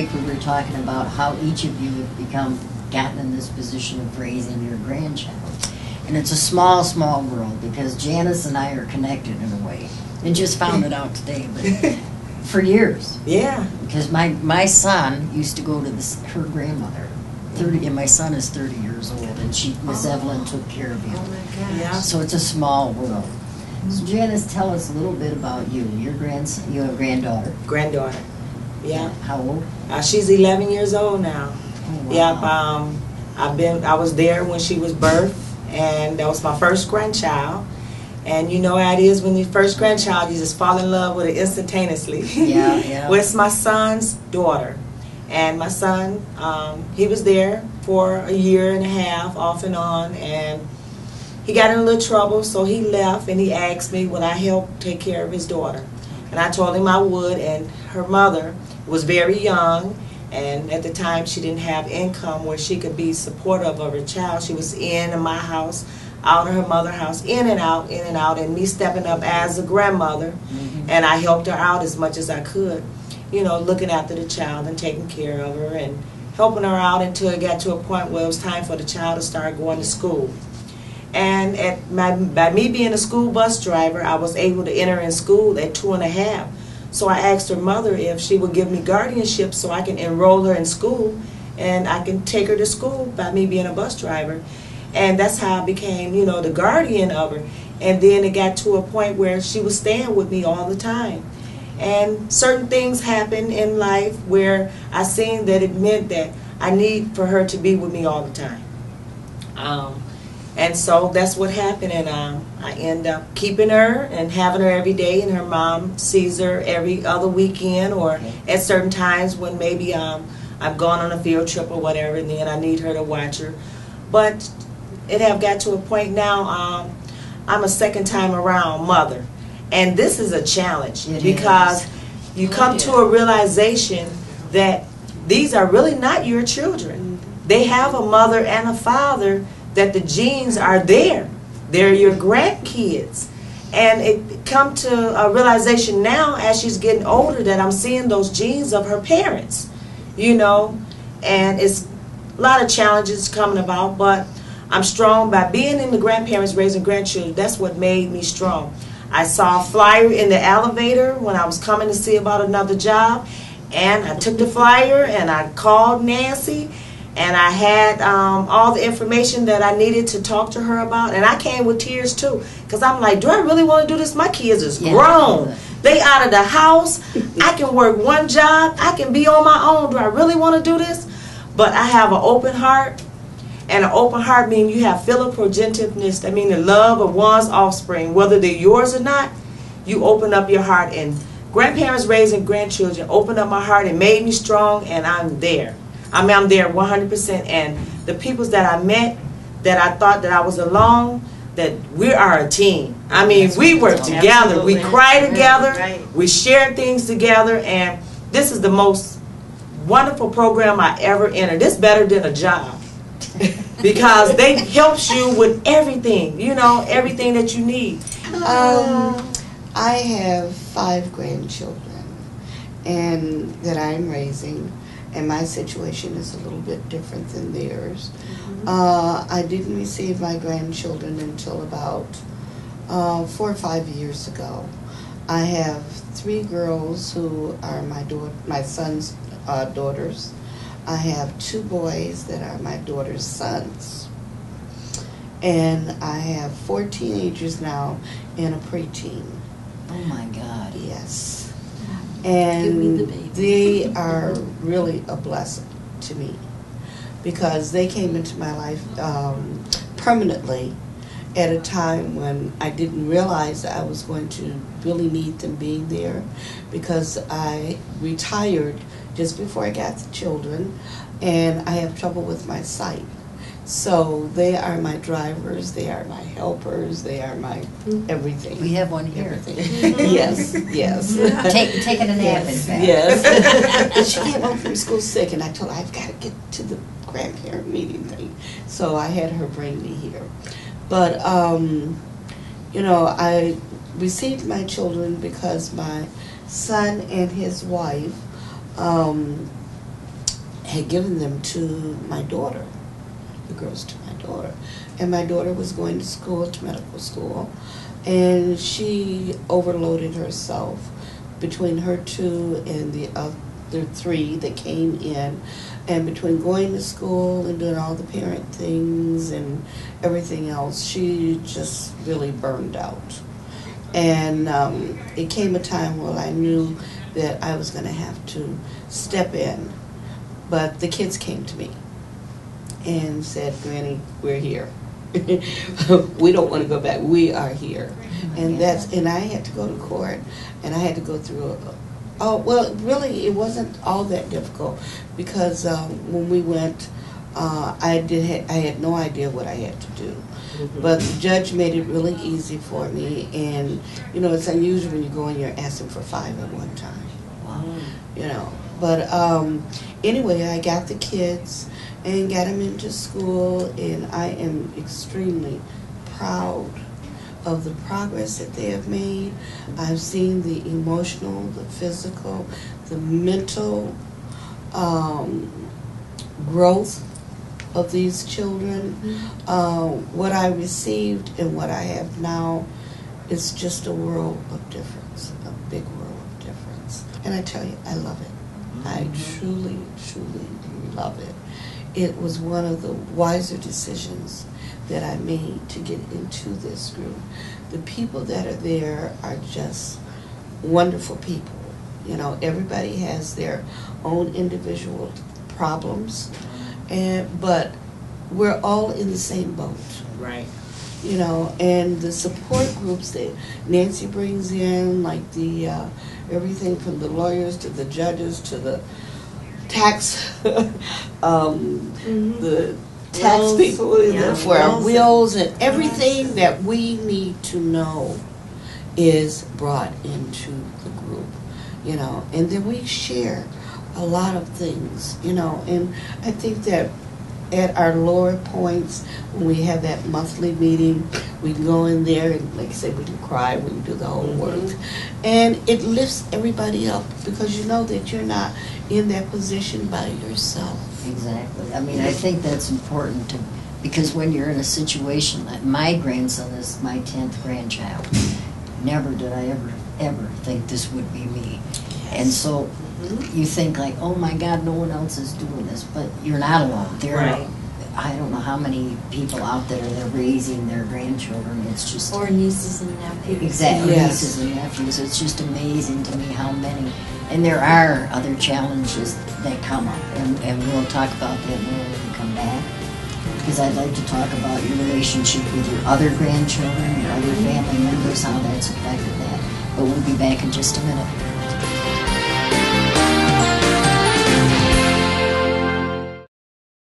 break, we were talking about how each of you have gotten in this position of raising your grandchild. And it's a small, small world, because Janice and I are connected in a way. And just found it out today, but for years. Yeah. Because my son used to go to her grandmother. 30, and my son is 30 years old, and Miss Evelyn took care of him. Oh my gosh. Yeah. So it's a small world. So Janice, tell us a little bit about you. You have a granddaughter. Granddaughter. Yeah. How old? She's 11 years old now. Oh, wow. Yep. I was there when she was birthed, and that was my first grandchild. And you know how it is when your first grandchild, you just fall in love with it instantaneously. Yeah, yeah. Well, it's my son's daughter. And my son, he was there for a year and a half, off and on, and he got in a little trouble, so he left, and he asked me would I help take care of his daughter. And I told him I would, and her mother was very young, and at the time she didn't have income where she could be supportive of her child. She was in my house, out of her mother's house, in and out, and me stepping up as a grandmother, and I helped her out as much as I could, you know, looking after the child and taking care of her and helping her out until it got to a point where it was time for the child to start going to school. And by me being a school bus driver, I was able to enter in school at 2½. So I asked her mother if she would give me guardianship so I can enroll her in school and I can take her to school by me being a bus driver. And that's how I became, you know, the guardian of her. And then it got to a point where she was staying with me all the time. And certain things happened in life where I seen that it meant that I need for her to be with me all the time. And so that's what happened, and I end up keeping her and having her every day, and her mom sees her every other weekend or at certain times when maybe I've gone on a field trip or whatever, and then I need her to watch her. But it have got to a point now, I'm a second time around mother. And this is a challenge because you come to a realization that these are really not your children. They have a mother and a father, that the genes are there. They're your grandkids. And it come to a realization now as she's getting older that I'm seeing those genes of her parents, you know. And it's a lot of challenges coming about, but I'm strong by being in the grandparents raising grandchildren. That's what made me strong. I saw a flyer in the elevator when I was coming to see about another job, and I took the flyer and I called Nancy, and I had all the information that I needed to talk to her about, and I came with tears too, because I'm like, do I really want to do this? My kids is grown. They out of the house. I can work one job. I can be on my own. Do I really want to do this? But I have an open heart. And an open heart means you have philoprogentiveness. That means the love of one's offspring, whether they're yours or not. You open up your heart, and grandparents raising grandchildren opened up my heart and made me strong, and I'm there. I mean, I'm there 100%. And the people that I met, that I thought that I was alone, that we are a team. I mean, we work together. We cry together. We share things together, and this is the most wonderful program I ever entered. This is better than a job. Because they helps you with everything, you know, everything that you need. I have 5 grandchildren and that I'm raising, and my situation is a little bit different than theirs. I didn't receive my grandchildren until about 4 or 5 years ago. I have 3 girls who are my son's daughters. I have 2 boys that are my daughter's sons. And I have 4 teenagers now and a preteen. Oh my God. Yes. And they are really a blessing to me because they came into my life permanently at a time when I didn't realize that I was going to really need them being there, because I retired just before I got the children, and I have trouble with my sight. So they are my drivers, they are my helpers, they are my everything. We have one here. Yes, yes. Taking a nap, in fact. Yes. She came home from school sick, and I told her, I've got to get to the grandparent meeting thing. So I had her bring me here. But, you know, I received my children because my son and his wife had given them to my daughter, the girls to my daughter. And my daughter was going to school, to medical school, and she overloaded herself between her two and the other three that came in. And between going to school and doing all the parent things and everything else, she just really burned out. And it came a time where I knew that I was going to have to step in. But the kids came to me and said, "Granny, we're here. We don't want to go back. We are here." And I had to go to court, and I had to go through really, it wasn't all that difficult, because when we went, I had no idea what I had to do. Mm-hmm. But the judge made it really easy for me, and it's unusual when you go and you're asking for 5 at one time. Wow. But anyway, I got the kids and got them into school, and I am extremely proud of the progress that they have made. I've seen the emotional, the physical, the mental growth of these children. What I received and what I have now is just a world of difference, a big world of difference. And I tell you, I love it. I truly, truly love it. It was one of the wiser decisions that I made to get into this group. The people that are there are just wonderful people. Everybody has their own individual problems, but we're all in the same boat. Right. And the support groups that Nancy brings in, like the everything from the lawyers to the judges to the tax, the tax wills, people for our wills, and everything that we need to know is brought into the group, and then we share a lot of things, and I think that at our lower points, when we have that monthly meeting, we can go in there and, like I said, we can cry, we can do the whole work. And it lifts everybody up, because you know that you're not in that position by yourself. Exactly. I mean, I think that's important because when you're in a situation like my grandson is my 10th grandchild, never did I ever think this would be me. Yes. And so you think like, oh my God, no one else is doing this, but you're not alone. There are, I don't know how many people out there that are raising their grandchildren. It's just or nieces and nephews. Exactly, yes. Nieces and nephews. It's just amazing to me how many. And there are other challenges that come up, and we'll talk about that more when we come back. Because I'd like to talk about your relationship with your other grandchildren, your other family members, how that's affected that. But we'll be back in just a minute.